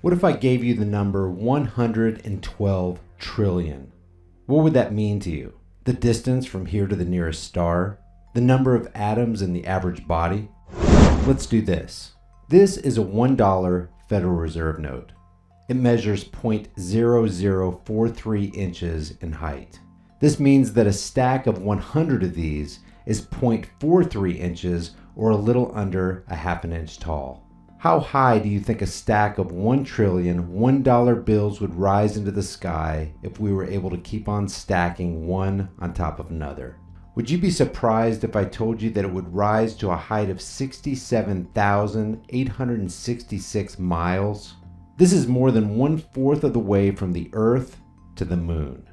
What if I gave you the number 112 trillion? What would that mean to you? The distance from here to the nearest star? The number of atoms in the average body? Let's do this. This is a $1 Federal Reserve note. It measures 0.0043 inches in height. This means that a stack of 100 of these is 0.43 inches or a little under a half an inch tall. How high do you think a stack of 1 trillion $1 bills would rise into the sky if we were able to keep on stacking one on top of another? Would you be surprised if I told you that it would rise to a height of 67,866 miles? This is more than 1/4 of the way from the Earth to the Moon.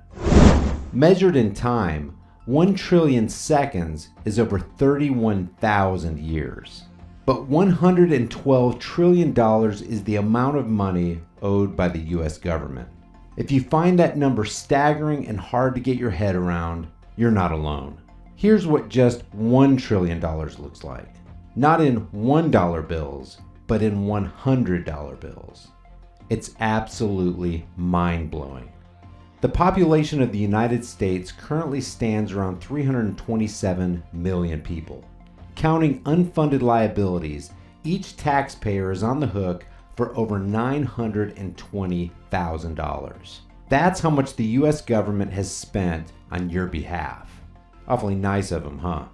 Measured in time, 1 trillion seconds is over 31,000 years. But $112 trillion is the amount of money owed by the US government. If you find that number staggering and hard to get your head around, you're not alone. Here's what just $1 trillion looks like. Not in $1 bills, but in $100 bills. It's absolutely mind-blowing. The population of the United States currently stands around 327 million people. Counting unfunded liabilities, each taxpayer is on the hook for over $920,000. That's how much the US government has spent on your behalf. Awfully nice of them, huh?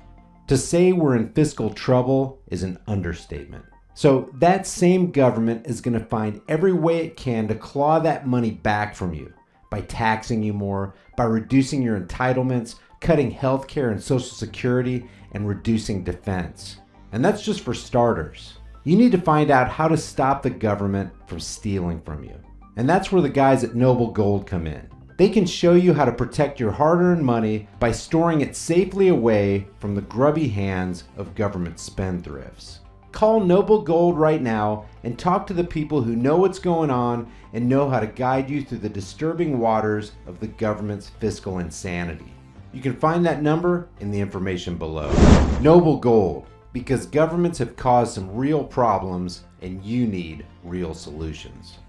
To say we're in fiscal trouble is an understatement. So that same government is going to find every way it can to claw that money back from you by taxing you more, by reducing your entitlements, cutting healthcare and Social Security, and reducing defense. And that's just for starters. You need to find out how to stop the government from stealing from you. And that's where the guys at Noble Gold come in. They can show you how to protect your hard-earned money by storing it safely away from the grubby hands of government spendthrifts. Call Noble Gold right now and talk to the people who know what's going on and know how to guide you through the disturbing waters of the government's fiscal insanity. You can find that number in the information below. Noble Gold, because governments have caused some real problems and you need real solutions.